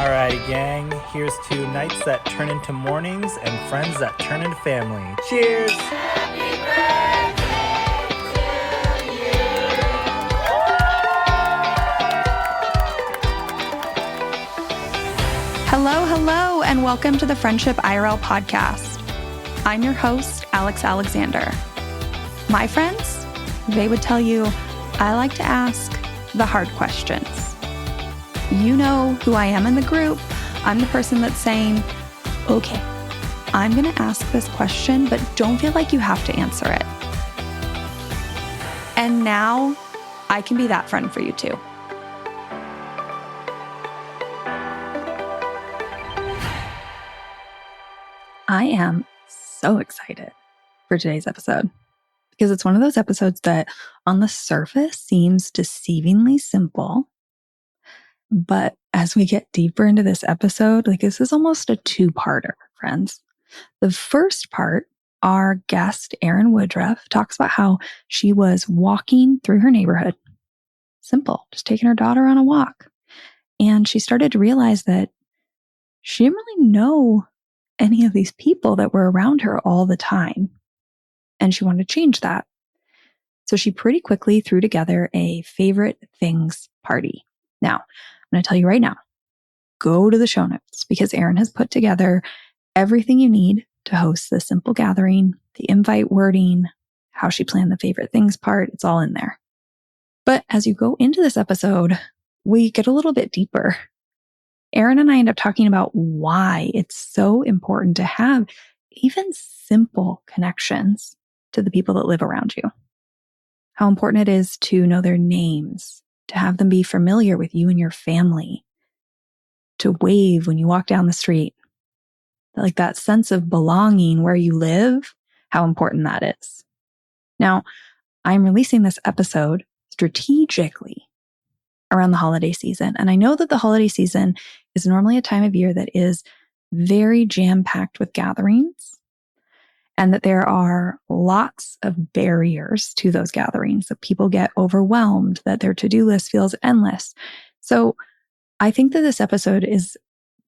Alrighty, gang. Here's to nights that turn into mornings and friends that turn into family. Cheers! Hello, and welcome to the Friendship IRL podcast. I'm your host, Alex Alexander. My friends, they would tell you I like to ask the hard questions. You know who I am in the group. I'm the person that's saying, okay, I'm going to ask this question, but don't feel like you have to answer it. And now I can be that friend for you too. I am so excited for today's episode because it's one of those episodes that on the surface seems deceivingly simple. But as we get deeper into this episode, this is almost a two-parter, friends. The first part, our guest, Erin Woodruff, talks about how she was walking through her neighborhood. Simple, just taking her daughter on a walk. And she started to realize that she didn't really know any of these people that were around her all the time. And she wanted to change that. So she pretty quickly threw together a favorite things party. Now, I'm going to tell you right now, go to the show notes because Erin has put together everything you need to host this simple gathering, the invite wording, how she planned the favorite things part. It's all in there. But as you go into this episode, we get a little bit deeper. Erin and I end up talking about why it's so important to have even simple connections to the people that live around you. How important it is to know their names, to have them be familiar with you and your family, to wave when you walk down the street. That sense of belonging where you live, how important that is. Now, I'm releasing this episode strategically around the holiday season. And I know that the holiday season is normally a time of year that is very jam-packed with gatherings and that there are lots of barriers to those gatherings, that people get overwhelmed, that their to-do list feels endless. So I think that this episode is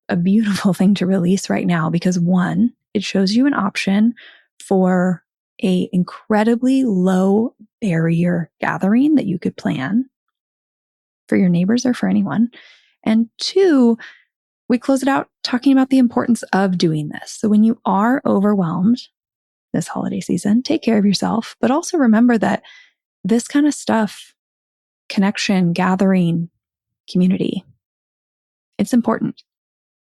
a beautiful thing to release right now because one, it shows you an option for a incredibly low barrier gathering that you could plan for your neighbors or for anyone. And two, we close it out talking about the importance of doing this. So when you are overwhelmed this holiday season, take care of yourself, but also remember that this kind of stuff, connection, gathering, community, it's important.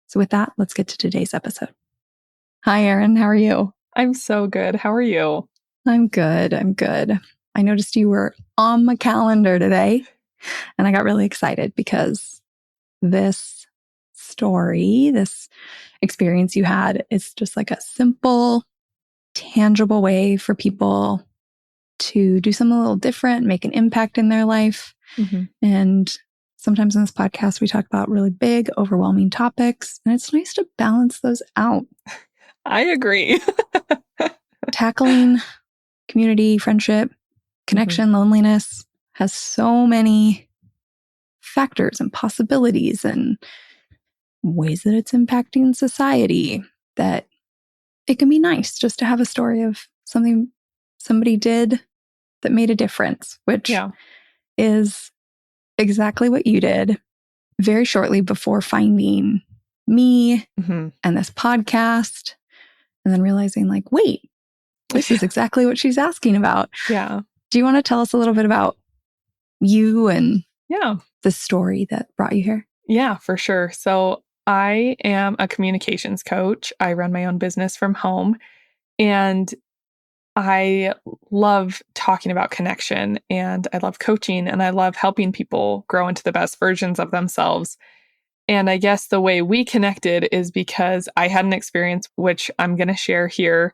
So with that, let's get to today's episode. Hi, Erin. How are you? I'm so good. How are you? I'm good. I noticed you were on my calendar today, and I got really excited because this story, this experience you had, is just like a simple, tangible way for people to do something a little different, make an impact in their life. Mm-hmm. And sometimes in this podcast, we talk about really big, overwhelming topics, and it's nice to balance those out. I agree. Tackling community, friendship, connection, loneliness has so many factors and possibilities and ways that it's impacting society that it can be nice just to have a story of something somebody did that made a difference, which is exactly what you did very shortly before finding me and this podcast, and then realizing wait, this is exactly what she's asking about. Yeah. Do you want to tell us a little bit about you and the story that brought you here? Yeah, for sure. So I am a communications coach. I run my own business from home, and I love talking about connection, and I love coaching, and I love helping people grow into the best versions of themselves. And I guess the way we connected is because I had an experience, which I'm going to share here,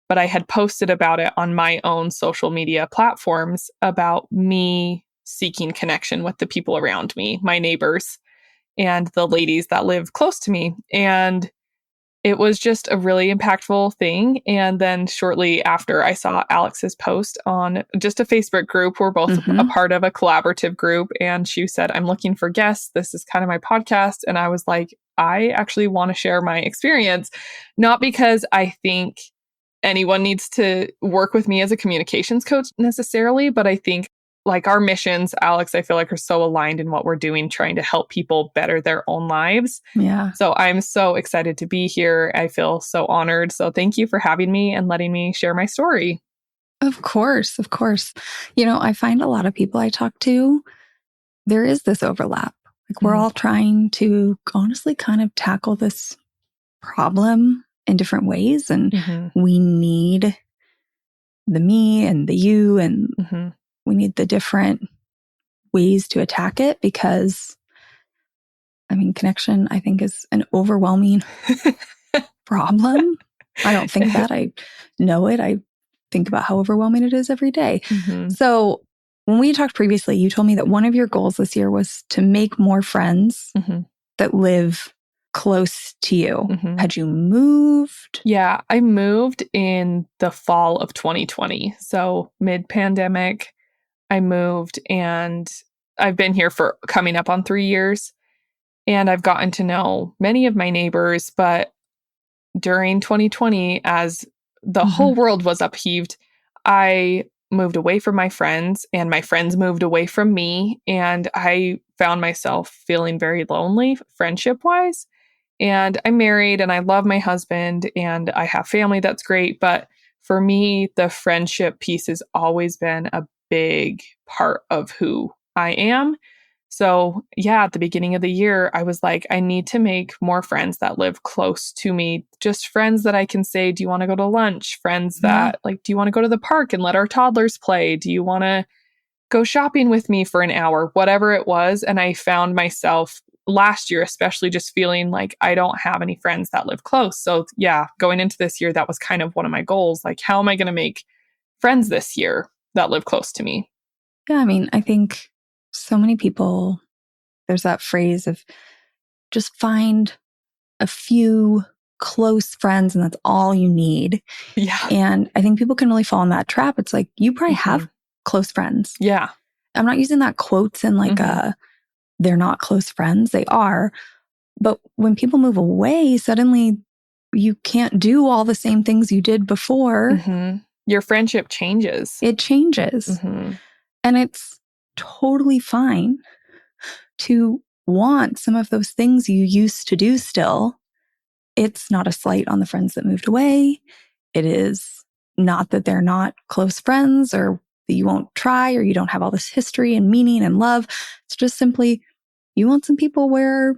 but I had posted about it on my own social media platforms about me seeking connection with the people around me, my neighbors, and the ladies that live close to me. And it was just a really impactful thing. And then shortly after, I saw Alex's post on just a Facebook group. We're both a part of a collaborative group. And she said, I'm looking for guests. This is kind of my podcast. And I was like, I actually want to share my experience, not because I think anyone needs to work with me as a communications coach necessarily, but I think like our missions, Alex, I feel like are so aligned in what we're doing, trying to help people better their own lives. Yeah. So I'm so excited to be here. I feel so honored. So thank you for having me and letting me share my story. Of course. Of course. I find a lot of people I talk to, there is this overlap. Like we're all trying to honestly kind of tackle this problem in different ways. And we need the me and the you, and we need the different ways to attack it because, connection, I think, is an overwhelming problem. I don't think that. I know it. I think about how overwhelming it is every day. So when we talked previously, you told me that one of your goals this year was to make more friends that live close to you. Had you moved? Yeah, I moved in the fall of 2020. So mid-pandemic, I moved and I've been here for coming up on 3 years. And I've gotten to know many of my neighbors. But during 2020, as the whole world was upheaved, I moved away from my friends and my friends moved away from me. And I found myself feeling very lonely friendship-wise. And I'm married and I love my husband and I have family that's great. But for me, the friendship piece has always been a big part of who I am. So yeah, at the beginning of the year, I was like, I need to make more friends that live close to me. Just friends that I can say, do you want to go to lunch? Friends that do you want to go to the park and let our toddlers play? Do you want to go shopping with me for an hour? Whatever it was. And I found myself last year, especially just feeling like I don't have any friends that live close. So yeah, going into this year, that was kind of one of my goals. Like, how am I going to make friends this year that live close to me? Yeah, I think so many people, there's that phrase of just find a few close friends and that's all you need. Yeah. And I think people can really fall in that trap. It's like, you probably have close friends. Yeah. I'm not using that quotes in like they're not close friends. They are. But when people move away, suddenly you can't do all the same things you did before. Your friendship changes. It changes. And it's totally fine to want some of those things you used to do still. It's not a slight on the friends that moved away. It is not that they're not close friends or that you won't try or you don't have all this history and meaning and love. It's just simply you want some people where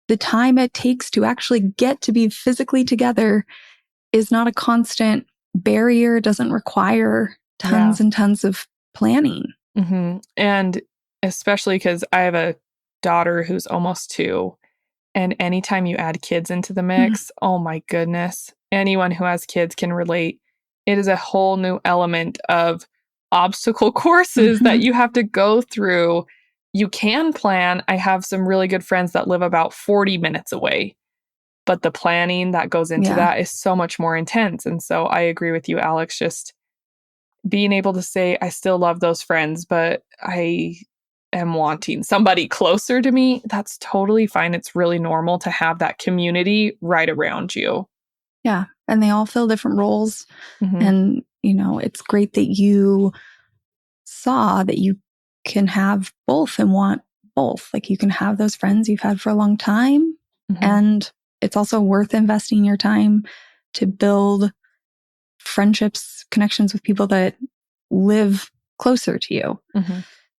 the time it takes to actually get to be physically together is not a constant barrier, doesn't require tons and tons of planning. And especially because I have a daughter who's almost 2. And anytime you add kids into the mix, oh my goodness, anyone who has kids can relate. It is a whole new element of obstacle courses that you have to go through. You can plan. I have some really good friends that live about 40 minutes away, but the planning that goes into that is so much more intense. And so I agree with you, Alex, just being able to say, I still love those friends, but I am wanting somebody closer to me. That's totally fine. It's really normal to have that community right around you. Yeah. And they all fill different roles. And, it's great that you saw that you can have both and want both. Like you can have those friends you've had for a long time. And it's also worth investing your time to build friendships, connections with people that live closer to you.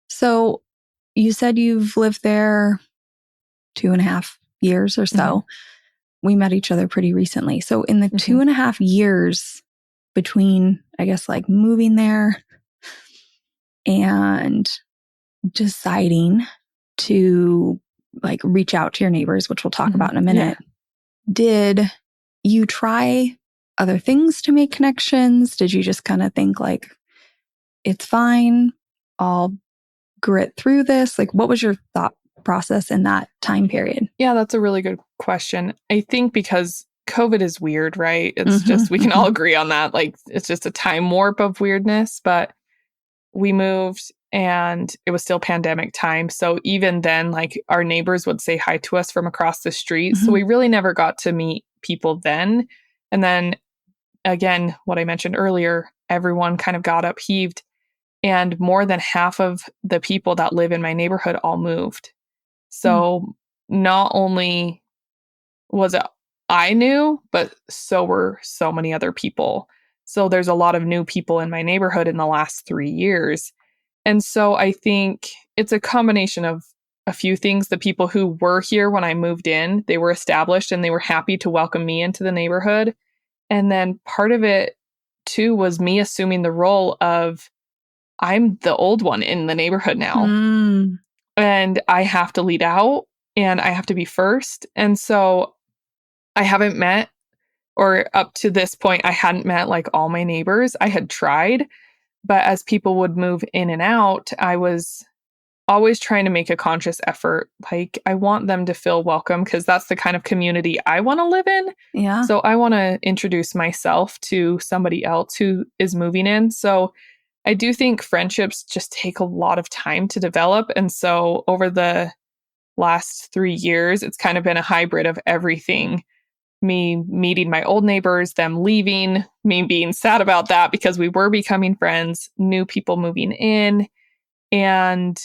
So you said you've lived there 2.5 years or so. We met each other pretty recently. So in the 2.5 years between, I guess, like moving there and deciding to like reach out to your neighbors, which we'll talk about in a minute, did you try other things to make connections? Did you just kind of think like, it's fine, I'll grit through this? Like, what was your thought process in that time period? Yeah, that's a really good question. I think because COVID is weird, right? It's just, we can all agree on that. Like, it's just a time warp of weirdness, but we moved and it was still pandemic time. So even then, like, our neighbors would say hi to us from across the street. So we really never got to meet people then. And then again, what I mentioned earlier, everyone kind of got upheaved, and more than half of the people that live in my neighborhood all moved. So not only was it I knew, but so were so many other people. So there's a lot of new people in my neighborhood in the last 3 years. And so I think it's a combination of a few things. The people who were here when I moved in, they were established and they were happy to welcome me into the neighborhood. And then part of it too was me assuming the role of, I'm the old one in the neighborhood now. And I have to lead out and I have to be first. And so I haven't met, or up to this point, I hadn't met like all my neighbors. I had tried, but as people would move in and out, I was always trying to make a conscious effort. Like, I want them to feel welcome because that's the kind of community I want to live in. Yeah. So I want to introduce myself to somebody else who is moving in. So I do think friendships just take a lot of time to develop. And so over the last 3 years, it's kind of been a hybrid of everything. Me meeting my old neighbors, them leaving, me being sad about that because we were becoming friends, new people moving in, and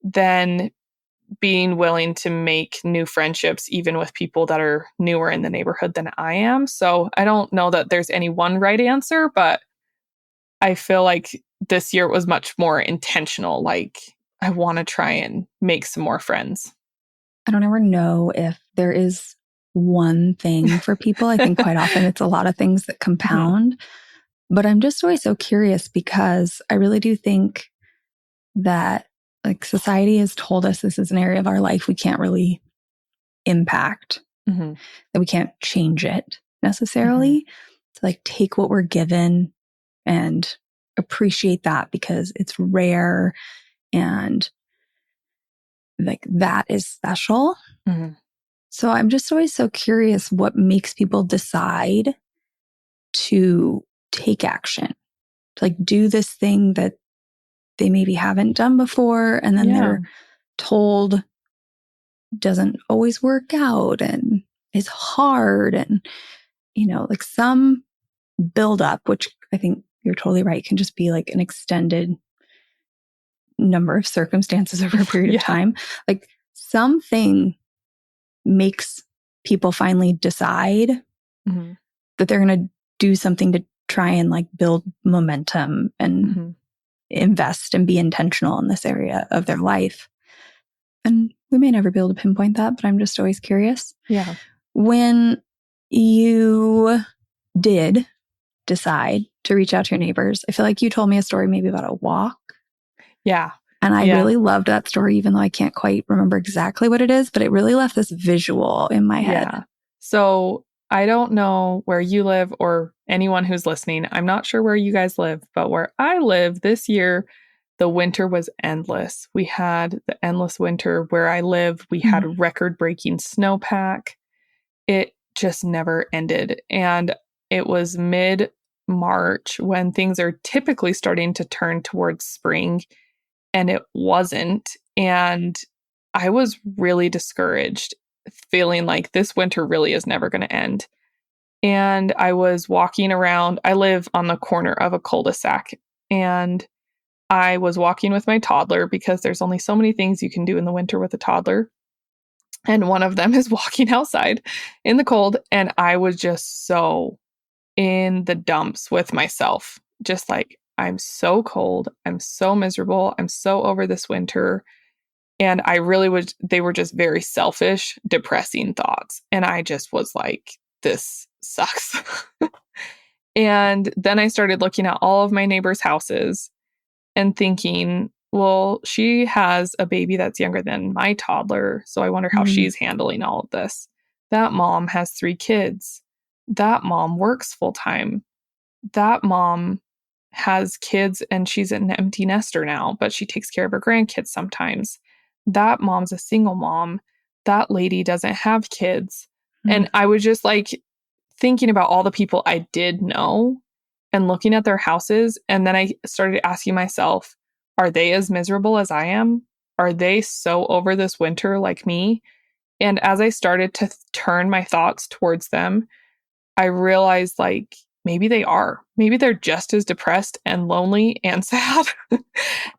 then being willing to make new friendships, even with people that are newer in the neighborhood than I am. So I don't know that there's any one right answer, but I feel like this year was much more intentional. Like, I want to try and make some more friends. I don't ever know if there is one thing for people. I think quite often it's a lot of things that compound. But I'm just always so curious because I really do think that, like, society has told us this is an area of our life we can't really impact, that we can't change it necessarily. To like take what we're given and appreciate that because it's rare and like that is special. So I'm just always so curious what makes people decide to take action, to like do this thing that they maybe haven't done before. And then they're told doesn't always work out and is hard. And, you know, like some build up, which I think you're totally right, can just be like an extended number of circumstances over a period of time. Like something makes people finally decide that they're going to do something to try and like build momentum and invest and be intentional in this area of their life. And we may never be able to pinpoint that, but I'm just always curious. Yeah. When you did decide to reach out to your neighbors, I feel like you told me a story maybe about a walk. Yeah. And I really loved that story, even though I can't quite remember exactly what it is, but it really left this visual in my head. Yeah. So I don't know where you live or anyone who's listening. I'm not sure where you guys live, but where I live this year, the winter was endless. We had the endless winter where I live. We had record-breaking snowpack. It just never ended. And it was mid-March when things are typically starting to turn towards spring. And it wasn't. And I was really discouraged, feeling like this winter really is never going to end. And I was walking around. I live on the corner of a cul-de-sac. And I was walking with my toddler because there's only so many things you can do in the winter with a toddler. And one of them is walking outside in the cold. And I was just so in the dumps with myself, just like, I'm so cold. I'm so miserable. I'm so over this winter. And I really was, they were just very selfish, depressing thoughts. And I just was like, this sucks. And then I started looking at all of my neighbors' houses and thinking, well, she has a baby that's younger than my toddler. So I wonder how she's handling all of this. That mom has 3 kids. That mom works full time. That mom has kids and she's an empty nester now, but she takes care of her grandkids sometimes. That mom's a single mom. That lady doesn't have kids. And I was just like, thinking about all the people I did know and looking at their houses. And then I started asking myself, are they as miserable as I am? Are they so over this winter like me? And as I started to turn my thoughts towards them, I realized like maybe they are. Maybe they're just as depressed and lonely and sad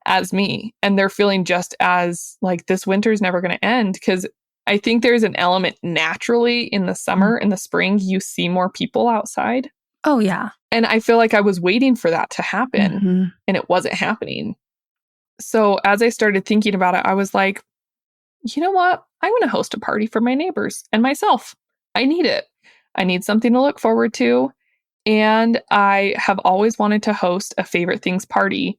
as me. And they're feeling just as like this winter is never going to end. Because I think there's an element naturally in the summer, in the spring, you see more people outside. Oh, yeah. And I feel like I was waiting for that to happen and it wasn't happening. So as I started thinking about it, I was like, you know what? I'm going to host a party for my neighbors and myself. I need it. I need something to look forward to. And I have always wanted to host a favorite things party.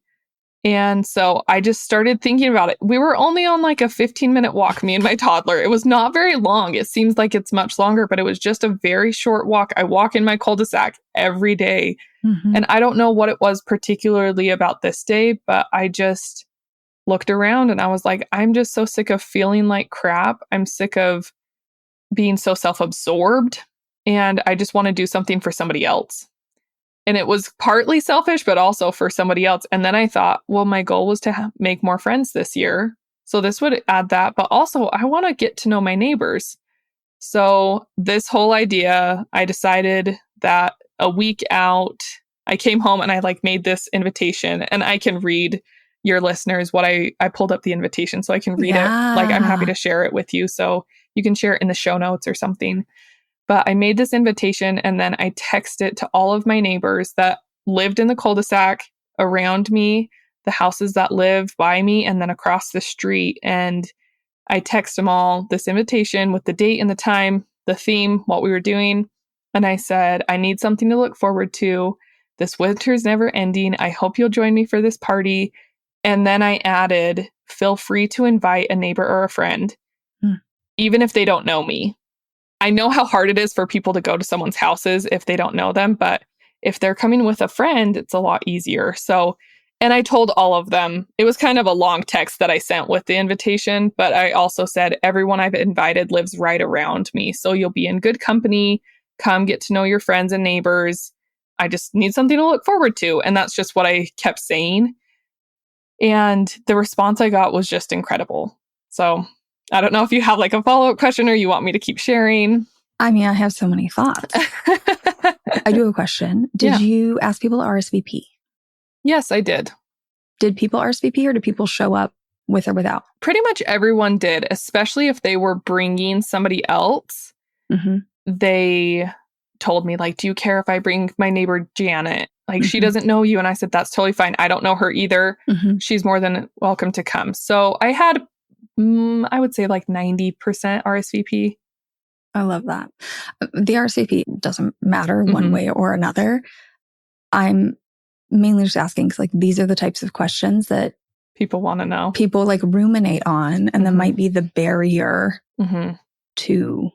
And so I just started thinking about it. We were only on like a 15-minute walk, me and my toddler. It was not very long. It seems like it's much longer, but it was just a very short walk. I walk in my cul-de-sac every day. And I don't know what it was particularly about this day, but I just looked around and I was like, I'm just so sick of feeling like crap. I'm sick of being so self-absorbed. And I just want to do something for somebody else. And it was partly selfish, but also for somebody else. And then I thought, well, my goal was to make more friends this year. So this would add that. But also, I want to get to know my neighbors. So this whole idea, I decided that a week out, I came home and I like made this invitation. And I can read your listeners what I pulled up the invitation so I can read it. Like I'm happy to share it with you. So you can share it in the show notes or something. But I made this invitation and then I texted it to all of my neighbors that lived in the cul-de-sac around me, the houses that live by me, and then across the street. And I text them all this invitation with the date and the time, the theme, what we were doing. And I said, I need something to look forward to. This winter's never ending. I hope you'll join me for this party. And then I added, feel free to invite a neighbor or a friend, even if they don't know me. I know how hard it is for people to go to someone's houses if they don't know them, but if they're coming with a friend, it's a lot easier. So, and I told all of them, it was kind of a long text that I sent with the invitation, but I also said, everyone I've invited lives right around me. So you'll be in good company. Come get to know your friends and neighbors. I just need something to look forward to. And that's just what I kept saying. And the response I got was just incredible. So I don't know if you have like a follow-up question or you want me to keep sharing. I mean, I have so many thoughts. I do have a question. Did you ask people to RSVP? Yes, I did. Did people RSVP or did people show up with or without? Pretty much everyone did, especially if they were bringing somebody else. They told me, like, do you care if I bring my neighbor Janet? Like, she doesn't know you. And I said, that's totally fine. I don't know her either. She's more than welcome to come. So I had I would say like 90% RSVP. I love that. The RSVP doesn't matter one way or another. I'm mainly just asking because like these are the types of questions that people want to know. People like ruminate on and that might be the barrier to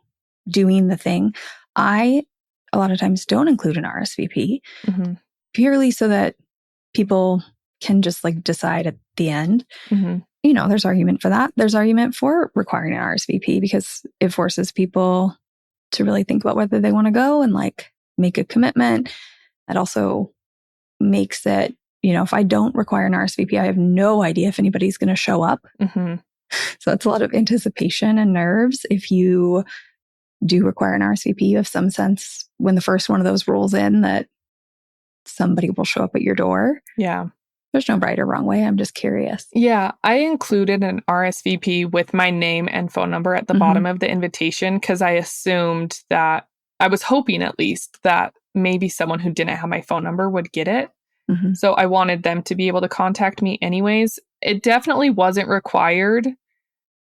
doing the thing. I, a lot of times, don't include an RSVP purely so that people can just like decide at the end. You know, there's argument for that. There's argument for requiring an RSVP because it forces people to really think about whether they want to go and like make a commitment. It also makes it, you know, if I don't require an RSVP, I have no idea if anybody's going to show up. So it's a lot of anticipation and nerves. If you do require an RSVP, you have some sense when the first one of those rolls in that somebody will show up at your door. Yeah. There's no right or wrong way. I'm just curious. Yeah, I included an RSVP with my name and phone number at the bottom of the invitation because I assumed that, I was hoping at least, that maybe someone who didn't have my phone number would get it. So I wanted them to be able to contact me anyways. It definitely wasn't required,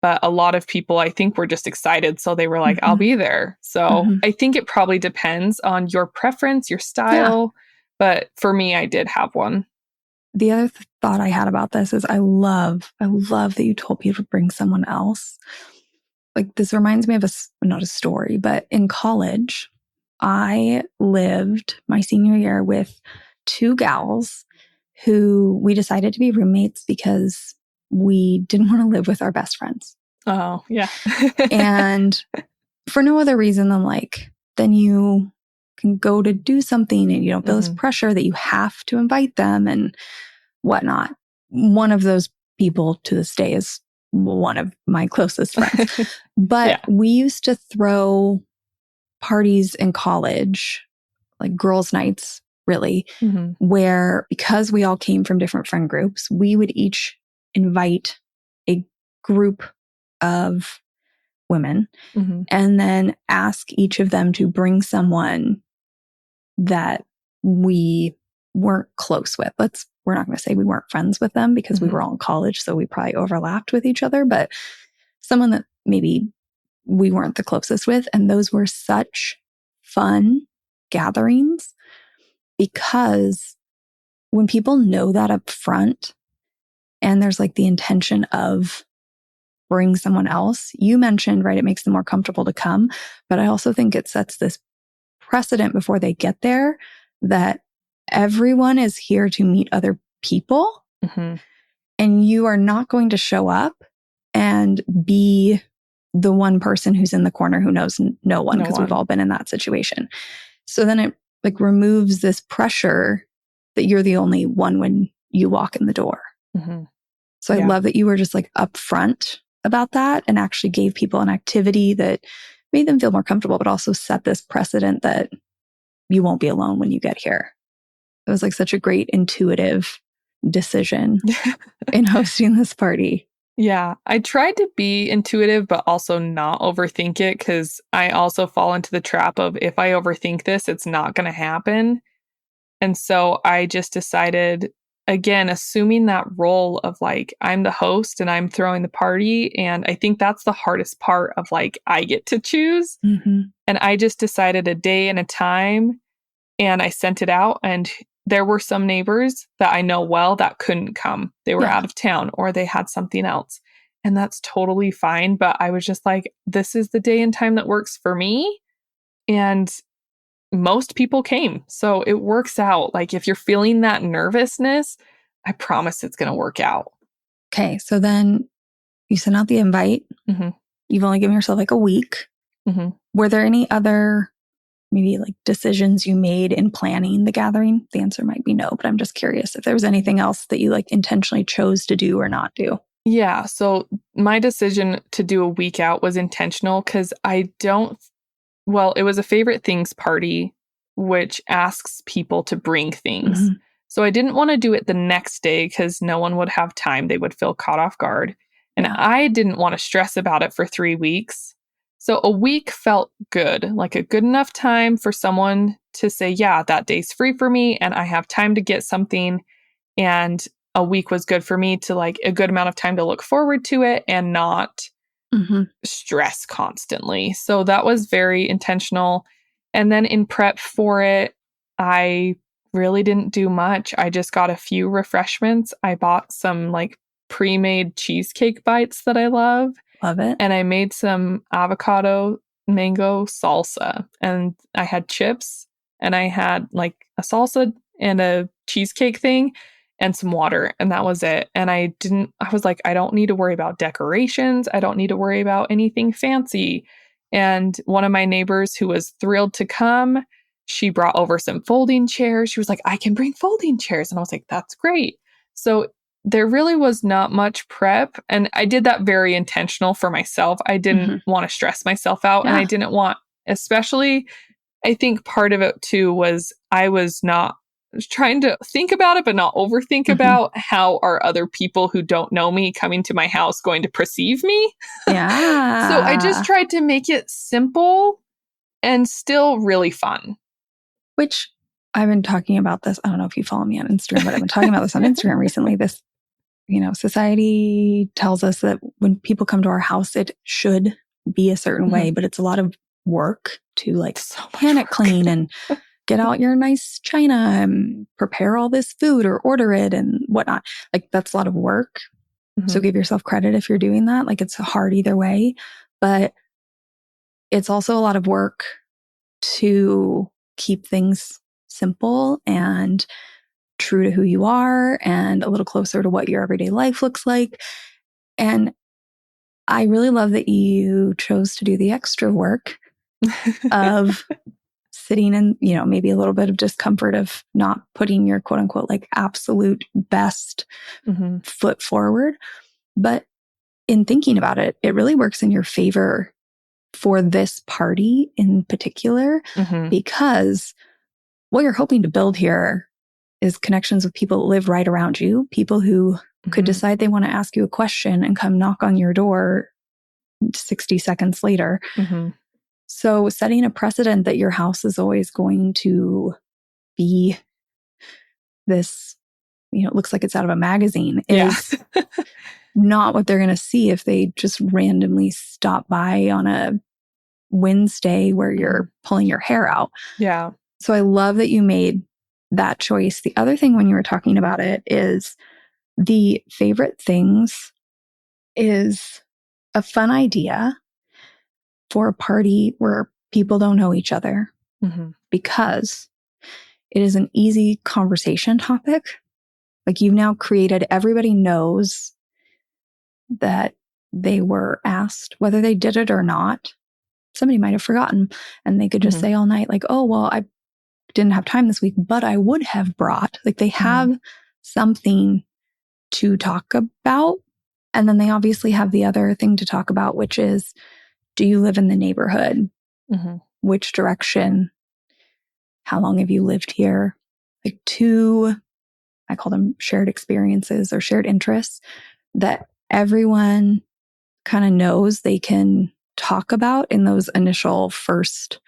but a lot of people, I think, were just excited. So they were like, I'll be there. So I think it probably depends on your preference, your style. But for me, I did have one. The other thought I had about this is I love that you told people to bring someone else. Like this reminds me of not a story, but in college, I lived my senior year with two gals who we decided to be roommates because we didn't want to live with our best friends. Oh, yeah. And for no other reason than like, then you can go to do something and you don't feel this pressure that you have to invite them and whatnot. One of those people to this day is one of my closest friends. But we used to throw parties in college, like girls' nights, really, where because we all came from different friend groups, we would each invite a group of women and then ask each of them to bring someone that we weren't close with. We're not going to say we weren't friends with them because we were all in college, so we probably overlapped with each other, but someone that maybe we weren't the closest with. And those were such fun gatherings because when people know that up front and there's like the intention of bring someone else, you mentioned, right, it makes them more comfortable to come. But I also think it sets this precedent before they get there that everyone is here to meet other people and you are not going to show up and be the one person who's in the corner who knows no one, because we've all been in that situation. So then it like removes this pressure that you're the only one when you walk in the door. So I love that you were just like upfront about that and actually gave people an activity that made them feel more comfortable, but also set this precedent that you won't be alone when you get here. It was like such a great intuitive decision in hosting this party. Yeah, I tried to be intuitive, but also not overthink it because I also fall into the trap of if I overthink this, it's not going to happen. And so I just decided, again, assuming that role of like, I'm the host and I'm throwing the party. And I think that's the hardest part of like, I get to choose. And I just decided a day and a time and I sent it out. And there were some neighbors that I know well that couldn't come. They were out of town or they had something else. And that's totally fine. But I was just like, this is the day and time that works for me. And most people came. So it works out. Like if you're feeling that nervousness, I promise it's going to work out. Okay. So then you sent out the invite. You've only given yourself like a week. Were there any other maybe like decisions you made in planning the gathering? The answer might be no, but I'm just curious if there was anything else that you like intentionally chose to do or not do. Yeah. So my decision to do a week out was intentional because it was a favorite things party, which asks people to bring things. So I didn't want to do it the next day because no one would have time. They would feel caught off guard. And I didn't want to stress about it for 3 weeks. So a week felt good, like a good enough time for someone to say, yeah, that day's free for me and I have time to get something. And a week was good for me to like a good amount of time to look forward to it and not stress constantly. So that was very intentional. And then in prep for it, I really didn't do much. I just got a few refreshments. I bought some like pre-made cheesecake bites that I love. Love it. And I made some avocado mango salsa. And I had chips and I had like a salsa and a cheesecake thing and some water. And that was it. And I was like, I don't need to worry about decorations. I don't need to worry about anything fancy. And one of my neighbors who was thrilled to come, she brought over some folding chairs. She was like, I can bring folding chairs. And I was like, that's great. So there really was not much prep. And I did that very intentional for myself. I didn't want to stress myself out. And I didn't want, especially, I think part of it too was I was trying to think about it, but not overthink about how are other people who don't know me coming to my house going to perceive me. Yeah. So I just tried to make it simple and still really fun. Which I've been talking about this. I don't know if you follow me on Instagram, but I've been talking about this on Instagram recently. This, society tells us that when people come to our house, it should be a certain way, but it's a lot of work to like panic clean and get out your nice china and prepare all this food or order it and whatnot. Like that's a lot of work. So give yourself credit if you're doing that. Like it's hard either way, but it's also a lot of work to keep things simple and true to who you are and a little closer to what your everyday life looks like. And I really love that you chose to do the extra work of sitting in, maybe a little bit of discomfort of not putting your quote unquote like absolute best foot forward. But in thinking about it, it really works in your favor for this party in particular, because what you're hoping to build here is connections with people that live right around you, people who could decide they want to ask you a question and come knock on your door 60 seconds later. So setting a precedent that your house is always going to be this, it looks like it's out of a magazine, is not what they're going to see if they just randomly stop by on a Wednesday where you're pulling your hair out. Yeah. So I love that you made that choice. The other thing when you were talking about it is the favorite things is a fun idea for a party where people don't know each other, because it is an easy conversation topic. Like, you've now created, everybody knows that they were asked, whether they did it or not. Somebody might have forgotten, and they could just say all night, like, oh, well, I didn't have time this week, but I would have brought. Like, they have something to talk about. And then they obviously have the other thing to talk about, which is, do you live in the neighborhood? Which direction? How long have you lived here? Like, two, I call them shared experiences or shared interests that everyone kind of knows they can talk about in those initial first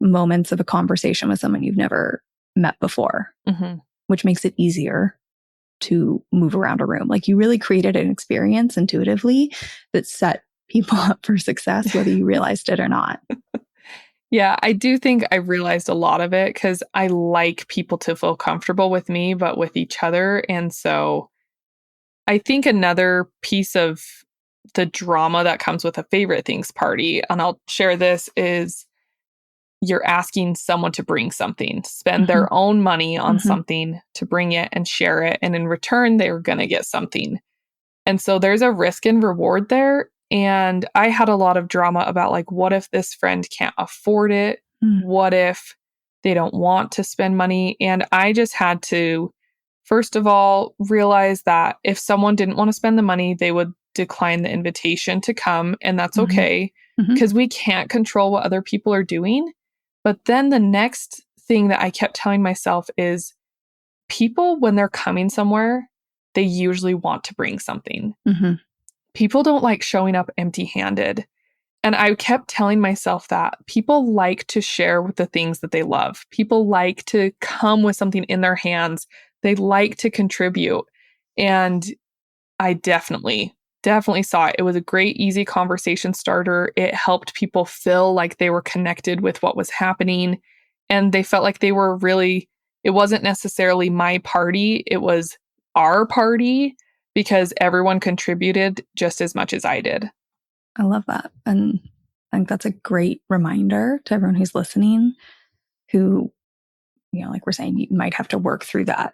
moments of a conversation with someone you've never met before, which makes it easier to move around a room. Like, you really created an experience intuitively that set people up for success, whether you realized it or not. Yeah, I do think I realized a lot of it because I like people to feel comfortable with me, but with each other. And so I think another piece of the drama that comes with a favorite things party, and I'll share this, is you're asking someone to bring something, spend their own money on something to bring it and share it. And in return, they're going to get something. And so there's a risk and reward there. And I had a lot of drama about, like, what if this friend can't afford it? What if they don't want to spend money? And I just had to, first of all, realize that if someone didn't want to spend the money, they would decline the invitation to come. And that's okay, because we can't control what other people are doing. But then the next thing that I kept telling myself is, people, when they're coming somewhere, they usually want to bring something. People don't like showing up empty-handed. And I kept telling myself that people like to share with the things that they love. People like to come with something in their hands. They like to contribute. And I definitely saw it. It was a great, easy conversation starter. It helped people feel like they were connected with what was happening. And they felt like they were really, it wasn't necessarily my party. It was our party, because everyone contributed just as much as I did. I love that. And I think that's a great reminder to everyone who's listening, who, like we're saying, you might have to work through that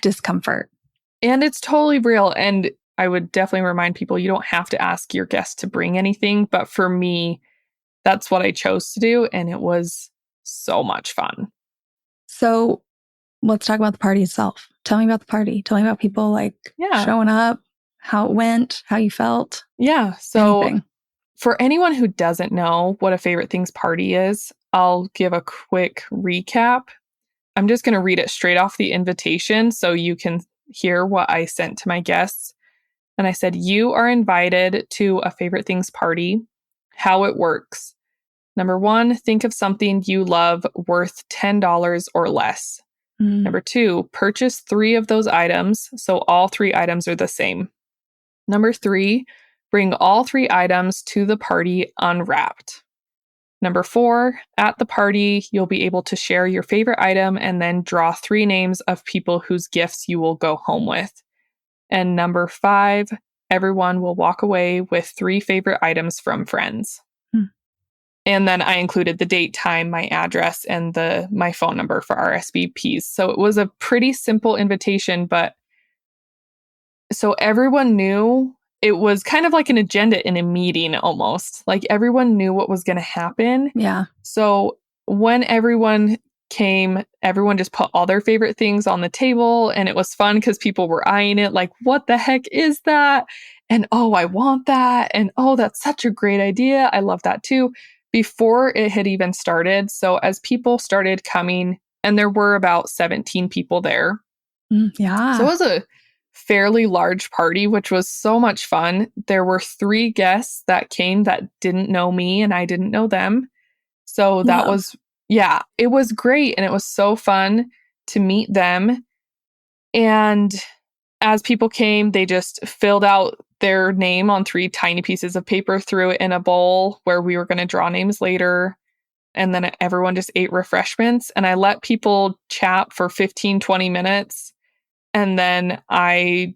discomfort. And it's totally real. And I would definitely remind people, you don't have to ask your guests to bring anything. But for me, that's what I chose to do. And it was so much fun. So let's talk about the party itself. Tell me about the party. Tell me about people showing up, how it went, how you felt. Yeah. So anything. For anyone who doesn't know what a favorite things party is, I'll give a quick recap. I'm just going to read it straight off the invitation so you can hear what I sent to my guests. And I said, you are invited to a favorite things party. How it works. Number 1, think of something you love worth $10 or less. Number 2, purchase 3 of those items, so all 3 items are the same. Number 3, bring all 3 items to the party unwrapped. Number 4, at the party, you'll be able to share your favorite item and then draw 3 names of people whose gifts you will go home with. And number 5, everyone will walk away with 3 favorite items from friends. And then I included the date, time, my address, and my phone number for RSVPs. So it was a pretty simple invitation, but so everyone knew. It was kind of like an agenda in a meeting almost. Like, everyone knew what was going to happen. Yeah. So when everyone came, everyone just put all their favorite things on the table, and it was fun because people were eyeing it like, what the heck is that? And oh, I want that. And oh, that's such a great idea. I love that too. Before it had even started. So as people started coming, and there were about 17 people there. Yeah. So it was a fairly large party, which was so much fun. There were 3 guests that came that didn't know me and I didn't know them. So that was, yeah, it was great. And it was so fun to meet them. And as people came, they just filled out their name on 3 tiny pieces of paper, threw it in a bowl where we were going to draw names later. And then everyone just ate refreshments. And I let people chat for 15, 20 minutes. And then I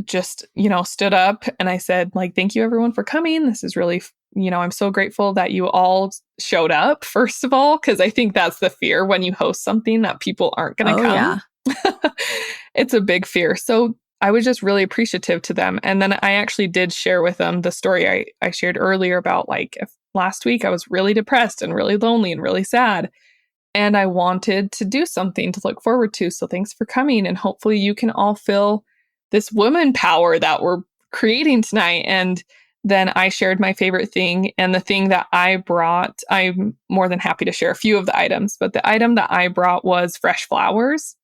just, stood up and I said, like, thank you everyone for coming. This is really, I'm so grateful that you all showed up, first of all, because I think that's the fear when you host something that people aren't going to come. Yeah. It's a big fear. So I was just really appreciative to them. And then I actually did share with them the story I shared earlier about, like, if last week I was really depressed and really lonely and really sad. And I wanted to do something to look forward to. So thanks for coming. And hopefully you can all feel this woman power that we're creating tonight. And then I shared my favorite thing. And the thing that I brought, I'm more than happy to share a few of the items. But the item that I brought was fresh flowers.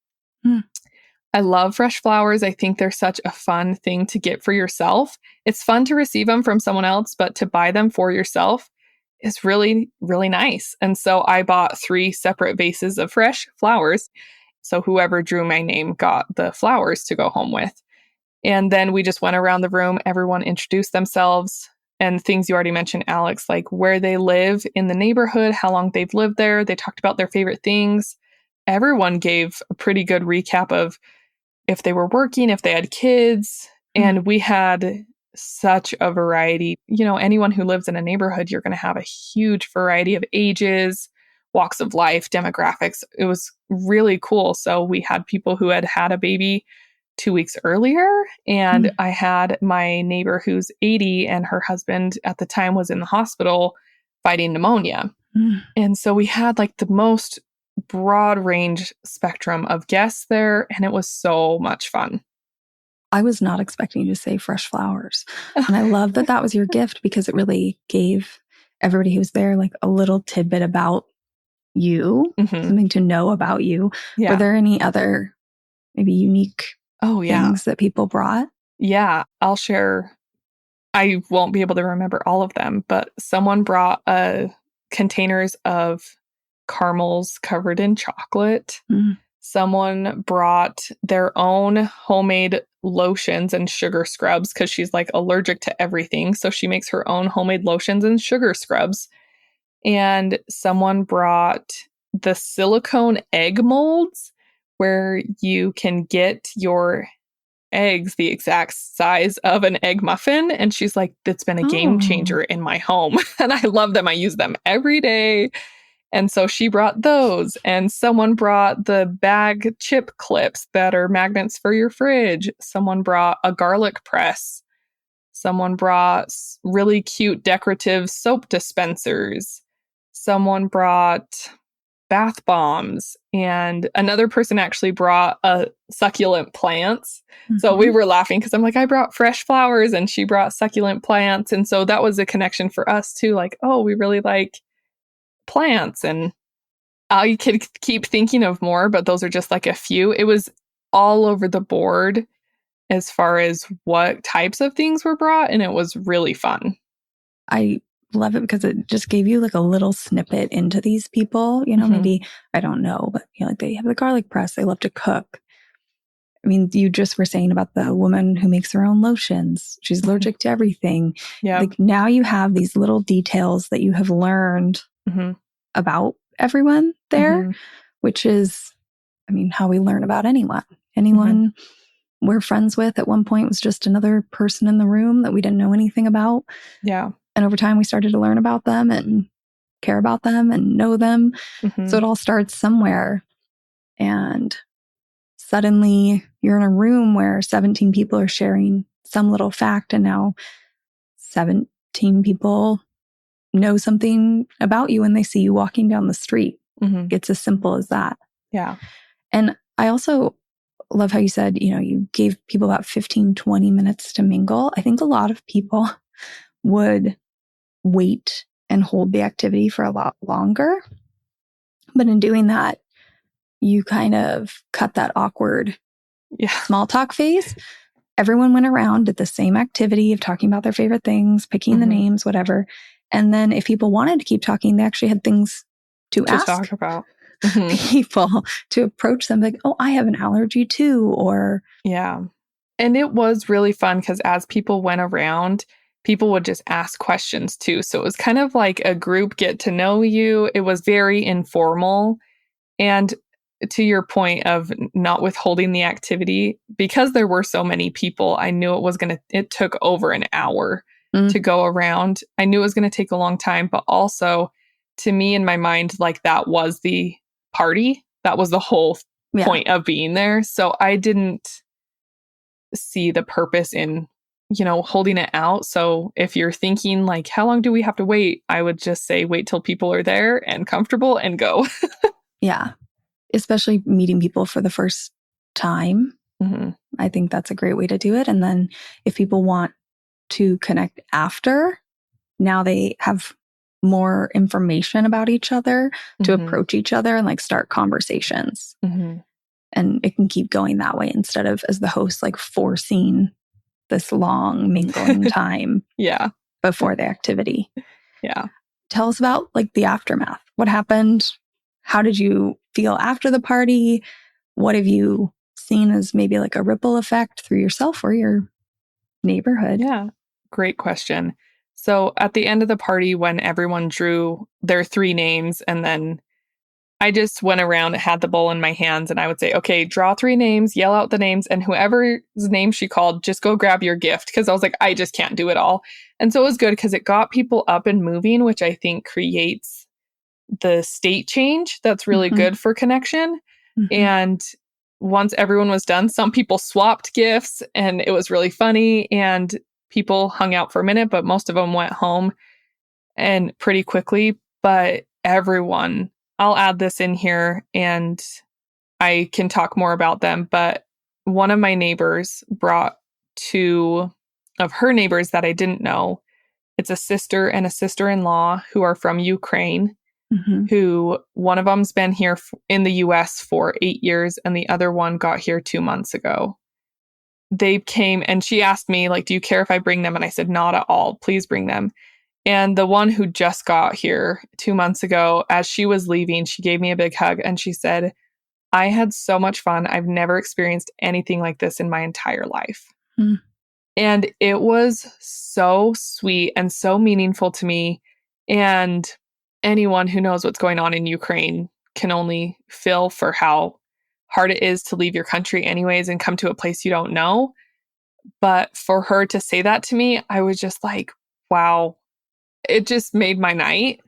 I love fresh flowers. I think they're such a fun thing to get for yourself. It's fun to receive them from someone else, but to buy them for yourself is really, really nice. And so I bought 3 separate vases of fresh flowers. So whoever drew my name got the flowers to go home with. And then we just went around the room. Everyone introduced themselves and things you already mentioned, Alex, like where they live in the neighborhood, how long they've lived there. They talked about their favorite things. Everyone gave a pretty good recap of if they were working, if they had kids. And we had such a variety. Anyone who lives in a neighborhood, you're going to have a huge variety of ages, walks of life, demographics. It was really cool. So we had people who had had a baby 2 weeks earlier. And I had my neighbor who's 80 and her husband at the time was in the hospital fighting pneumonia. And so we had like the most broad range spectrum of guests there. And it was so much fun. I was not expecting you to say fresh flowers. And I love that that was your gift because it really gave everybody who was there like a little tidbit about you, something to know about you. Yeah. Were there any other maybe unique things that people brought? Yeah, I'll share. I won't be able to remember all of them, but someone brought containers of caramels covered in chocolate. Someone brought their own homemade lotions and sugar scrubs because she's like allergic to everything. So she makes her own homemade lotions and sugar scrubs. And someone brought the silicone egg molds where you can get your eggs the exact size of an egg muffin. And she's like, it's been a game changer in my home. And I love them. I use them every day. And so she brought those, and someone brought the bag chip clips that are magnets for your fridge. Someone brought a garlic press. Someone brought really cute decorative soap dispensers. Someone brought bath bombs, and another person actually brought succulent plants. So we were laughing because I'm like, I brought fresh flowers and she brought succulent plants. And so that was a connection for us too. Like, oh, we really like plants. And I could keep thinking of more, but those are just like a few. It was all over the board as far as what types of things were brought, and it was really fun. I love it because it just gave you like a little snippet into these people. Maybe, I don't know, but like they have the garlic press. They love to cook. I mean, you just were saying about the woman who makes her own lotions. She's allergic to everything. Yeah. Like now you have these little details that you have learned about everyone there, which is, I mean, how we learn about anyone. Anyone we're friends with at one point was just another person in the room that we didn't know anything about. Yeah. And over time we started to learn about them and care about them and know them. So it all starts somewhere. And suddenly you're in a room where 17 people are sharing some little fact, and now 17 people know something about you when they see you walking down the street. Mhm. It's as simple as that. Yeah. And I also love how you said, you gave people about 15, 20 minutes to mingle. I think a lot of people would wait and hold the activity for a lot longer. But in doing that, you kind of cut that awkward small talk phase. Everyone went around, did the same activity of talking about their favorite things, picking the names, whatever. And then if people wanted to keep talking, they actually had things to ask talk about. people, to approach them like, oh, I have an allergy too, or... Yeah. And it was really fun because as people went around, people would just ask questions too. So it was kind of like a group get to know you. It was very informal. And to your point of not withholding the activity, because there were so many people, I knew it took over an hour to go around. I knew it was going to take a long time, but also to me in my mind, like that was the party. That was the whole point of being there. So I didn't see the purpose in, holding it out. So if you're thinking like, how long do we have to wait? I would just say, wait till people are there and comfortable and go. Yeah. Especially meeting people for the first time. I think that's a great way to do it. And then if people want to connect after, now they have more information about each other to approach each other and like start conversations. And it can keep going that way instead of as the host, like forcing this long mingling time before the activity. Yeah. Tell us about like the aftermath. What happened? How did you feel after the party? What have you seen as maybe like a ripple effect through yourself or your neighborhood? Yeah. Great question. So at the end of the party, when everyone drew their 3 names, and then I just went around, had the bowl in my hands, and I would say, okay, draw 3 names, yell out the names, and whoever's name she called, just go grab your gift. Because I was like, I just can't do it all. And so it was good because it got people up and moving, which I think creates the state change that's really good for connection. And once everyone was done, some people swapped gifts and it was really funny and people hung out for a minute, but most of them went home and pretty quickly. But everyone, I'll add this in here and I can talk more about them. But one of my neighbors brought 2 of her neighbors that I didn't know. It's a sister and a sister-in-law who are from Ukraine. Who one of them's been here in the US for 8 years and the other one got here 2 months ago. They came and she asked me, like, do you care if I bring them? And I said, not at all. Please bring them. And the one who just got here 2 months ago, as she was leaving, she gave me a big hug and she said, I had so much fun. I've never experienced anything like this in my entire life. And it was so sweet and so meaningful to me. And anyone who knows what's going on in Ukraine can only feel for how hard it is to leave your country anyways and come to a place you don't know. But for her to say that to me, I was just like, wow, it just made my night.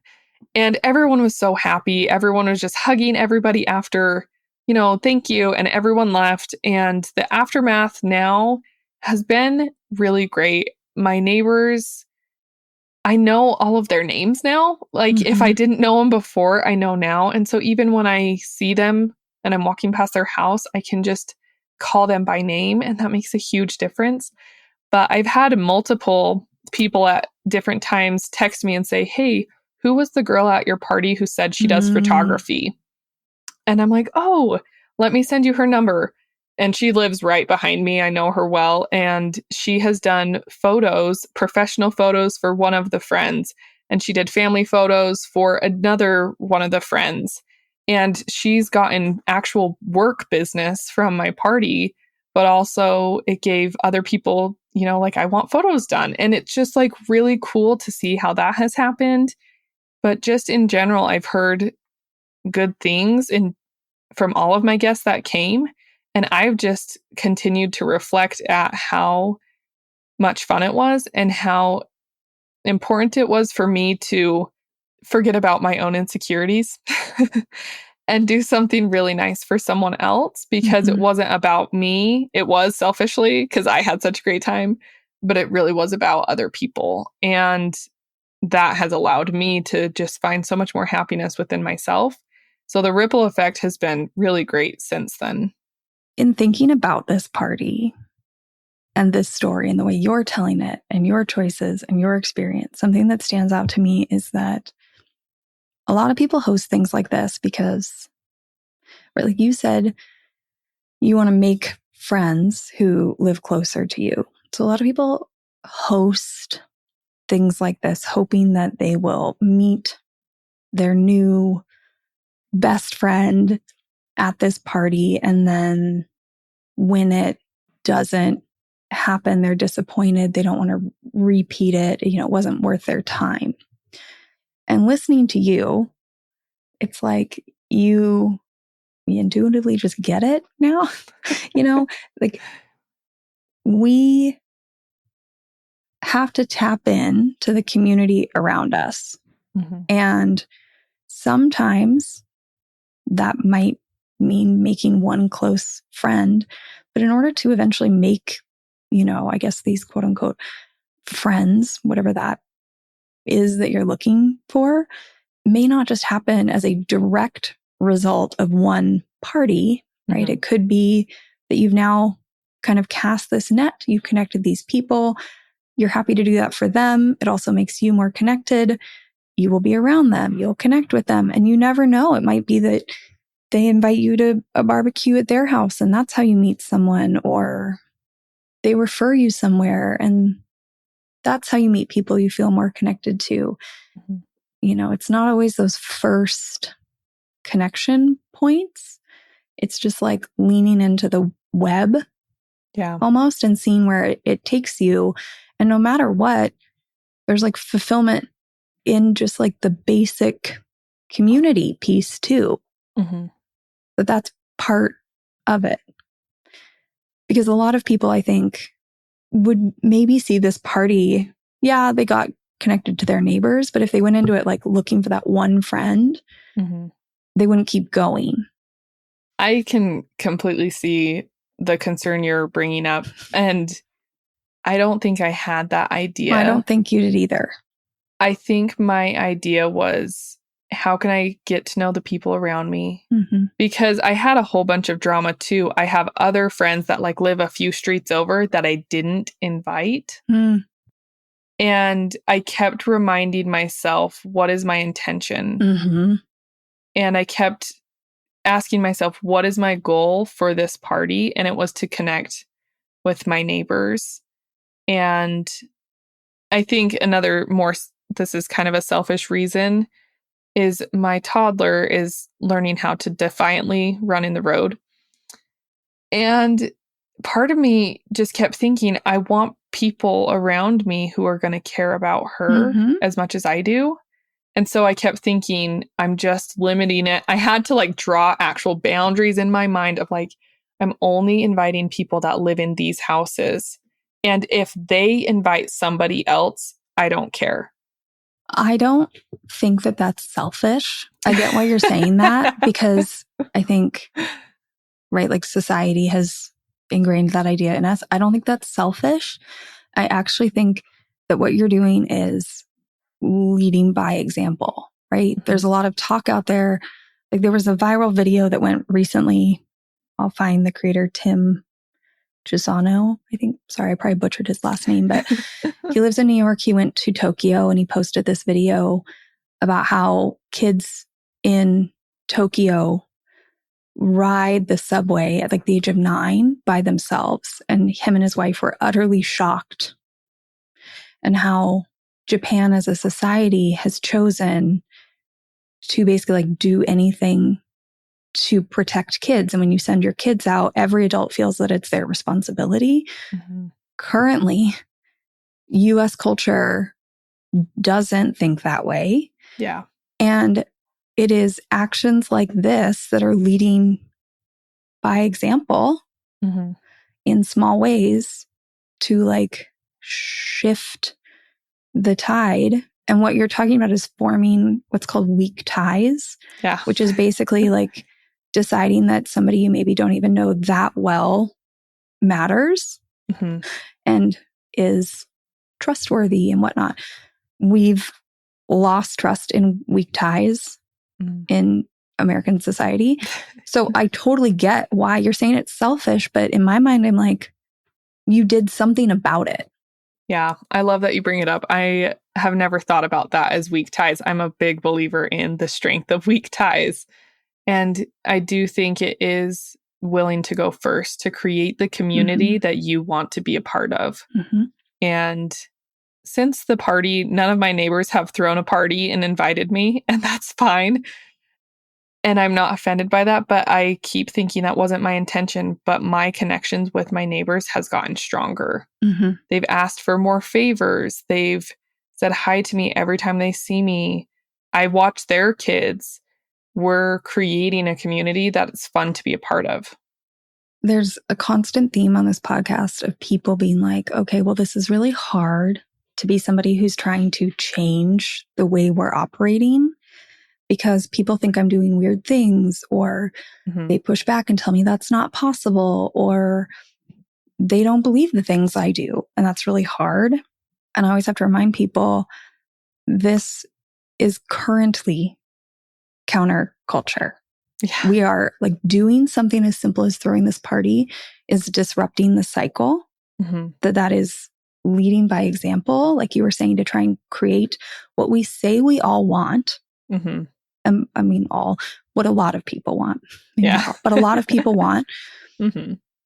And everyone was so happy. Everyone was just hugging everybody after, thank you. And everyone left. And the aftermath now has been really great. My neighbors, I know all of their names now. Like if I didn't know them before, I know now. And so even when I see them and I'm walking past their house, I can just call them by name. And that makes a huge difference. But I've had multiple people at different times text me and say, hey, who was the girl at your party who said she does photography? And I'm like, oh, let me send you her number. And she lives right behind me. I know her well. And she has done photos, professional photos for one of the friends. And she did family photos for another one of the friends. And she's gotten actual work business from my party, but also it gave other people, like I want photos done. And it's just like really cool to see how that has happened. But just in general, I've heard good things from all of my guests that came. And I've just continued to reflect at how much fun it was and how important it was for me to forget about my own insecurities and do something really nice for someone else because it wasn't about me. It was selfishly because I had such a great time, but it really was about other people. And that has allowed me to just find so much more happiness within myself. So the ripple effect has been really great since then. In thinking about this party and this story and the way you're telling it and your choices and your experience, something that stands out to me is that a lot of people host things like this because, right, like you said, you want to make friends who live closer to you. So a lot of people host things like this, hoping that they will meet their new best friend at this party. And then when it doesn't happen, they're disappointed. They don't want to repeat it. It wasn't worth their time. And listening to you, it's like you intuitively just get it now. Like we have to tap in to the community around us. Mm-hmm. And sometimes that might mean making one close friend. But in order to eventually make, I guess these quote unquote friends, whatever that is that you're looking for, may not just happen as a direct result of one party, right? Mm-hmm. It could be that you've now kind of cast this net, you've connected these people, you're happy to do that for them. It also makes you more connected. You will be around them, you'll connect with them, and you never know. It might be that they invite you to a barbecue at their house and that's how you meet someone, or they refer you somewhere and that's how you meet people you feel more connected to. Mm-hmm. It's not always those first connection points. It's just like leaning into the web almost and seeing where it takes you. And no matter what, there's like fulfillment in just like the basic community piece too. Mm-hmm. But that's part of it. Because a lot of people, I think, would maybe see this party. Yeah, they got connected to their neighbors, but if they went into it like looking for that one friend, Mm-hmm. they wouldn't keep going. I can completely see the concern you're bringing up. And I don't think I had that idea. I don't think you did either. I think my idea was, how can I get to know the people around me? Mm-hmm. Because I had a whole bunch of drama too. I have other friends that like live a few streets over that I didn't invite. Mm. And I kept reminding myself, what is my intention? Mm-hmm. And I kept asking myself, what is my goal for this party? And it was to connect with my neighbors. And I think this is kind of a selfish reason, is my toddler is learning how to defiantly run in the road. And part of me just kept thinking, I want people around me who are going to care about her as much as I do. And so I kept thinking, I'm just limiting it. I had to like draw actual boundaries in my mind of like, I'm only inviting people that live in these houses. And if they invite somebody else, I don't care. I don't think that that's selfish. I get why you're saying that because I think, right, like society has ingrained that idea in us. I don't think that's selfish. I actually think that what you're doing is leading by example, right? Mm-hmm. There's a lot of talk out there. Like there was a viral video that went recently. I'll find the creator, Tim Gisano, I think. Sorry, I probably butchered his last name, but he lives in New York. He went to Tokyo and he posted this video about how kids in Tokyo ride the subway at like the age of 9 by themselves. And him and his wife were utterly shocked. And how Japan as a society has chosen to basically like do anything to protect kids. And when you send your kids out, every adult feels that it's their responsibility. Mm-hmm. Currently, US culture doesn't think that way. Yeah. And it is actions like this that are leading by example in small ways to like shift the tide. And what you're talking about is forming what's called weak ties, which is basically like deciding that somebody you maybe don't even know that well matters and is trustworthy and whatnot. We've lost trust in weak ties in American society. So I totally get why you're saying it's selfish, but in my mind, I'm like, you did something about it. Yeah, I love that you bring it up. I have never thought about that as weak ties. I'm a big believer in the strength of weak ties. And I do think it is willing to go first to create the community that you want to be a part of. And since the party, none of my neighbors have thrown a party and invited me, and that's fine. And I'm not offended by that, but I keep thinking that wasn't my intention. But my connections with my neighbors has gotten stronger. They've asked for more favors. They've said hi to me every time they see me. I watch their kids. We're creating a community that's fun to be a part of. There's a constant theme on this podcast of people being like, okay, well, this is really hard to be somebody who's trying to change the way we're operating because people think I'm doing weird things, or they push back and tell me that's not possible, or they don't believe the things I do. And that's really hard. And I always have to remind people, this is currently counterculture. Yeah. We are like doing something as simple as throwing this party is disrupting the cycle that is leading by example. Like you were saying, to try and create what we say we all want. I mean, what a lot of people want. Maybe not all, but a lot of people want,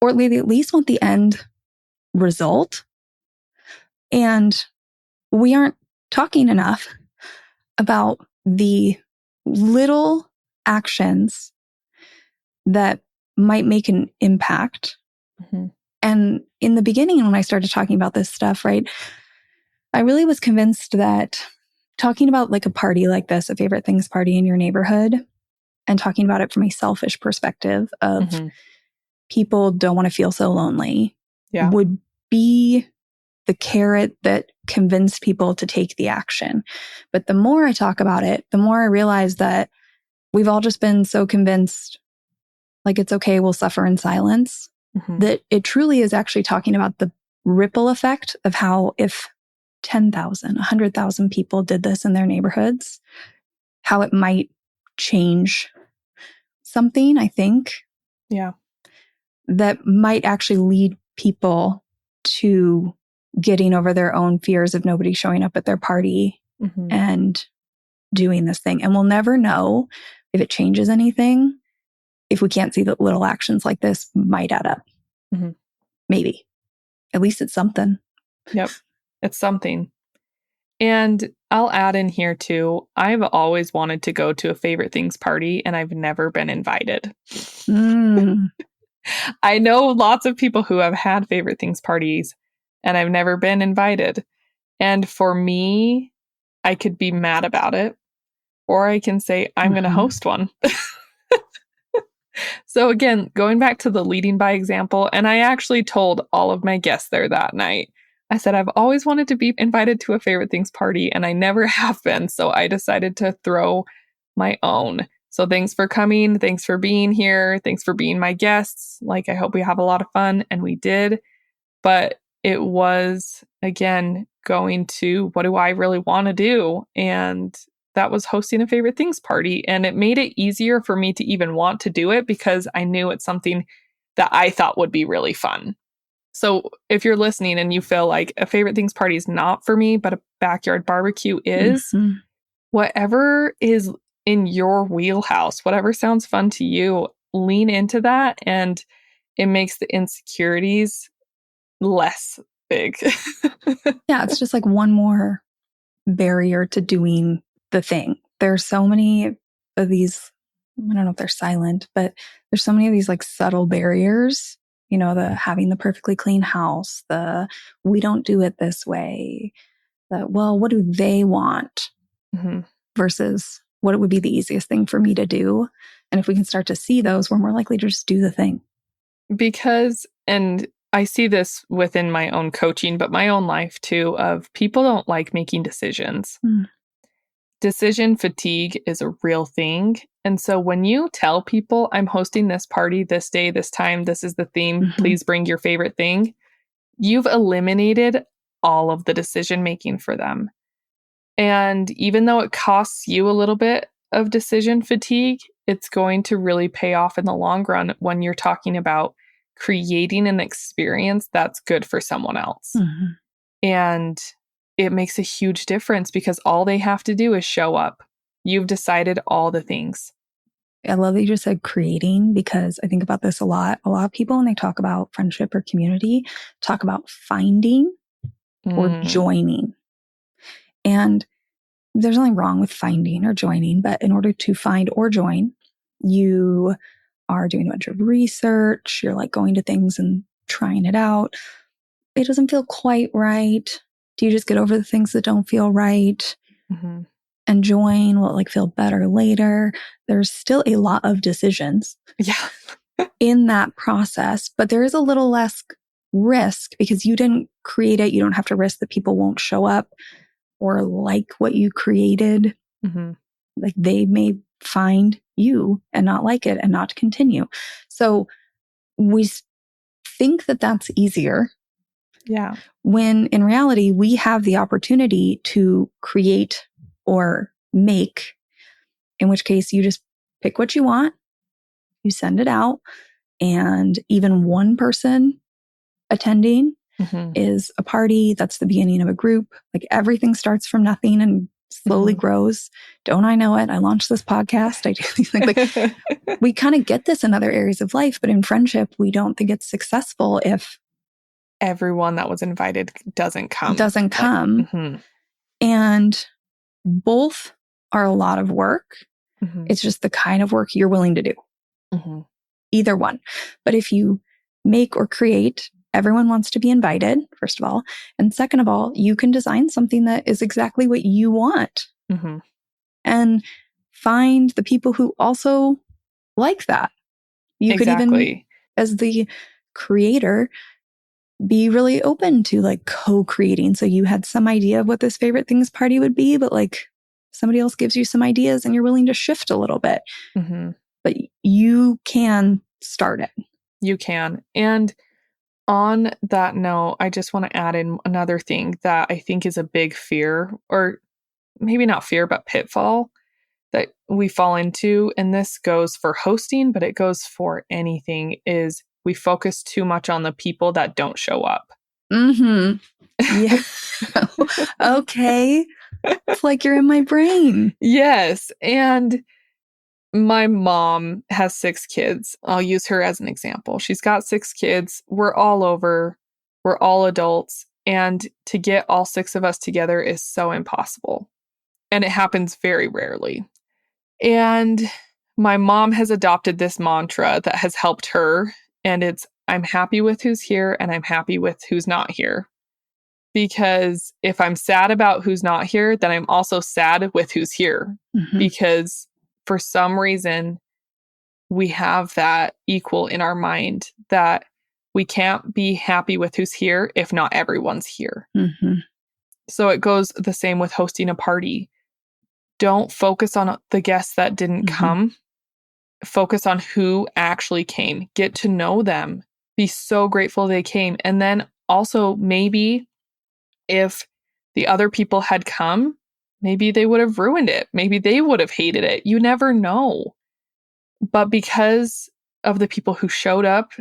or they at least want the end result. And we aren't talking enough about the little actions that might make an impact. And in the beginning, when I started talking about this stuff, right, I really was convinced that talking about like a party like this, a favorite things party in your neighborhood, and talking about it from a selfish perspective of people don't want to feel so lonely would be the carrot that convinced people to take the action. But the more I talk about it, the more I realize that we've all just been so convinced, like it's okay, we'll suffer in silence, that it truly is actually talking about the ripple effect of how if 10,000, 100,000 people did this in their neighborhoods, how it might change something, I think. Yeah. That might actually lead people to getting over their own fears of nobody showing up at their party and doing this thing. And we'll never know if it changes anything if we can't see that little actions like this might add up. Maybe. At least it's something. Yep. It's something. And I'll add in here too, I've always wanted to go to a favorite things party and I've never been invited. I know lots of people who have had favorite things parties and I've never been invited. And for me, I could be mad about it, or I can say, I'm going to host one. So again, going back to the leading by example, and I actually told all of my guests there that night, I said, I've always wanted to be invited to a favorite things party and I never have been. So I decided to throw my own. So thanks for coming. Thanks for being here. Thanks for being my guests. Like, I hope we have a lot of fun. And we did. But it was, again, going to what do I really want to do? And that was hosting a favorite things party. And it made it easier for me to even want to do it because I knew it's something that I thought would be really fun. So if you're listening and you feel like a favorite things party is not for me, but a backyard barbecue is, whatever is in your wheelhouse, whatever sounds fun to you, lean into that. And it makes the insecurities less big. Yeah, it's just like one more barrier to doing the thing. There's so many of these, I don't know if they're silent, but there's so many of these like subtle barriers, you know, the having the perfectly clean house, the we don't do it this way, the well, what do they want versus what it would be the easiest thing for me to do. And if we can start to see those, we're more likely to just do the thing. Because, and I see this within my own coaching, but my own life too, of people don't like making decisions. Decision fatigue is a real thing. And so when you tell people, I'm hosting this party this day, this time, this is the theme, please bring your favorite thing, you've eliminated all of the decision making for them. And even though it costs you a little bit of decision fatigue, it's going to really pay off in the long run when you're talking about creating an experience that's good for someone else. Mm-hmm. And it makes a huge difference because all they have to do is show up. You've decided all the things. I love that you just said creating, because I think about this a lot. A lot of people, when they talk about friendship or community, talk about finding or joining. And there's nothing wrong with finding or joining, but in order to find or join, you are doing a bunch of research. You're like going to things and trying it out. It doesn't feel quite right. Do you just get over the things that don't feel right and join? Will it like feel better later? There's still a lot of decisions in that process, but there is a little less risk because you didn't create it. You don't have to risk that people won't show up or like what you created. Like they may find you and not like it and not continue. So we think that that's easier. Yeah. When in reality, we have the opportunity to create or make, in which case you just pick what you want, you send it out, and even one person attending is a party. That's the beginning of a group. Like everything starts from nothing and slowly grows. Don't I know it? I launched this podcast. I do these things. Like we kind of get this in other areas of life, but in friendship, we don't think it's successful if everyone that was invited doesn't come. And both are a lot of work. It's just the kind of work you're willing to do. Either one. But if you make or create, everyone wants to be invited, first of all. And second of all, you can design something that is exactly what you want. And find the people who also like that. You could even, as the creator, be really open to like co-creating. So you had some idea of what this favorite things party would be, but like somebody else gives you some ideas and you're willing to shift a little bit. But you can start it. You can. And on that note, I just want to add in another thing that I think is a big fear, or maybe not fear, but pitfall that we fall into. And this goes for hosting, but it goes for anything, is we focus too much on the people that don't show up. Yeah. Okay. It's like you're in my brain. Yes. And my mom has 6 kids. I'll use her as an example. She's got 6 kids. We're all over. We're all adults. And to get all 6 of us together is so impossible. And it happens very rarely. And my mom has adopted this mantra that has helped her. And it's, I'm happy with who's here and I'm happy with who's not here. Because if I'm sad about who's not here, then I'm also sad with who's here. Because for some reason, we have that equal in our mind that we can't be happy with who's here if not everyone's here. So it goes the same with hosting a party. Don't focus on the guests that didn't come. Focus on who actually came. Get to know them. Be so grateful they came. And then also maybe if the other people had come, maybe they would have ruined it. Maybe they would have hated it. You never know. But because of the people who showed up,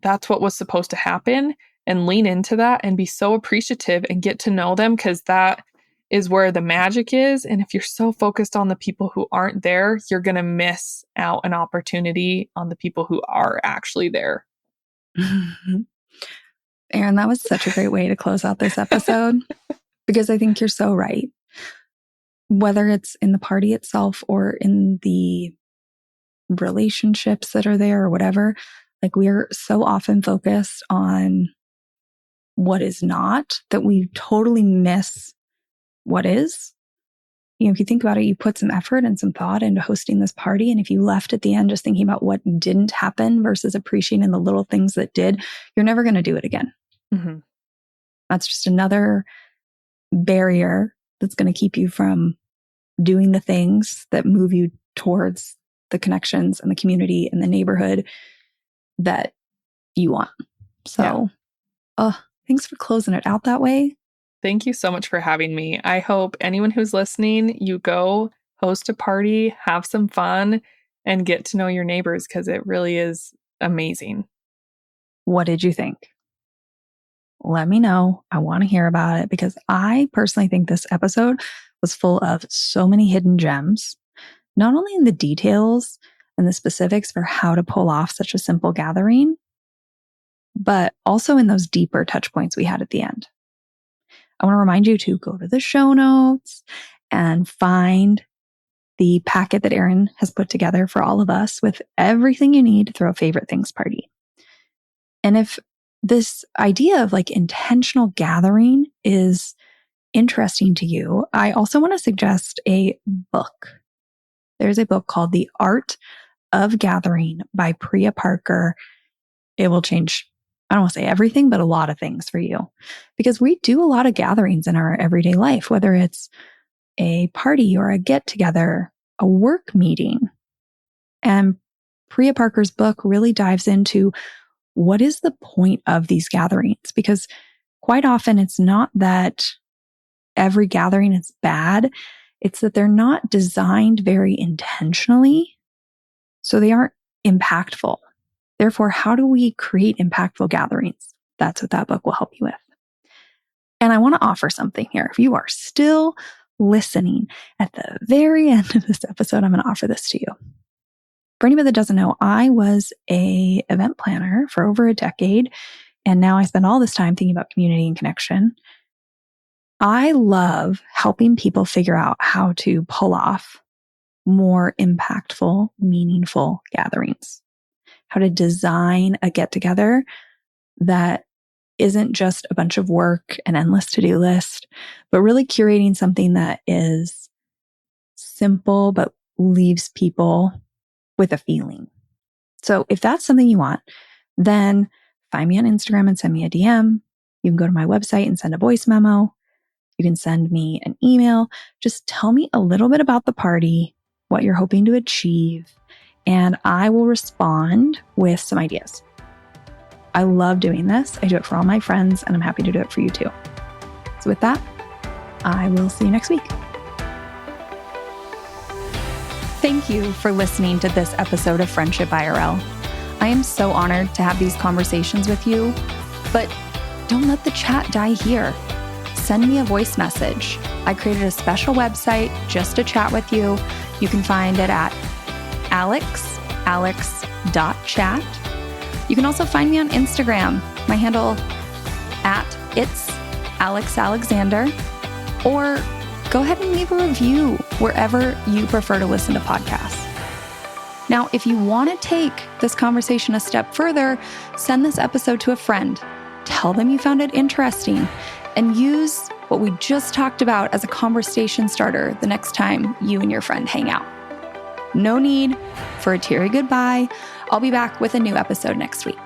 that's what was supposed to happen. And lean into that and be so appreciative and get to know them, because that is where the magic is. And if you're so focused on the people who aren't there, you're going to miss out an opportunity on the people who are actually there. Erin, that was such a great way to close out this episode, because I think you're so right. Whether it's in the party itself or in the relationships that are there or whatever, like we're so often focused on what is not that we totally miss what is. You know, if you think about it, you put some effort and some thought into hosting this party. And if you left at the end just thinking about what didn't happen versus appreciating the little things that did, you're never going to do it again. That's just another barrier that's going to keep you from doing the things that move you towards the connections and the community and the neighborhood that you want. So, thanks for closing it out that way. Thank you so much for having me. I hope anyone who's listening, you go host a party, have some fun, and get to know your neighbors because it really is amazing. What did you think? Let me know. I want to hear about it because I personally think this episode was full of so many hidden gems, not only in the details and the specifics for how to pull off such a simple gathering, but also in those deeper touch points we had at the end. I want to remind you to go to the show notes and find the packet that Erin has put together for all of us with everything you need to throw a favorite things party. And if this idea of like intentional gathering is interesting to you, I also want to suggest a book. There's a book called The Art of Gathering by Priya Parker. It will change, I don't want to say everything, but a lot of things for you because we do a lot of gatherings in our everyday life, whether it's a party or a get together, a work meeting. And Priya Parker's book really dives into what is the point of these gatherings? Because quite often it's not that every gathering is bad. It's that they're not designed very intentionally. So they aren't impactful. Therefore, how do we create impactful gatherings? That's what that book will help you with. And I want to offer something here. If you are still listening at the very end of this episode, I'm going to offer this to you. For anybody that doesn't know, I was an event planner for over a decade, and now I spend all this time thinking about community and connection. I love helping people figure out how to pull off more impactful, meaningful gatherings, how to design a get-together that isn't just a bunch of work, an endless to-do list, but really curating something that is simple but leaves people with a feeling. So if that's something you want, then find me on Instagram and send me a DM. You can go to my website and send a voice memo. You can send me an email. Just tell me a little bit about the party, what you're hoping to achieve, and I will respond with some ideas. I love doing this. I do it for all my friends, and I'm happy to do it for you too. So with that, I will see you next week. Thank you for listening to this episode of Friendship IRL. I am so honored to have these conversations with you, but don't let the chat die here. Send me a voice message. I created a special website just to chat with you. You can find it at alex.chat. You can also find me on Instagram. My handle at it's Alex Alexander, or go ahead and leave a review wherever you prefer to listen to podcasts. Now, if you want to take this conversation a step further, send this episode to a friend. Tell them you found it interesting and use what we just talked about as a conversation starter the next time you and your friend hang out. No need for a teary goodbye. I'll be back with a new episode next week.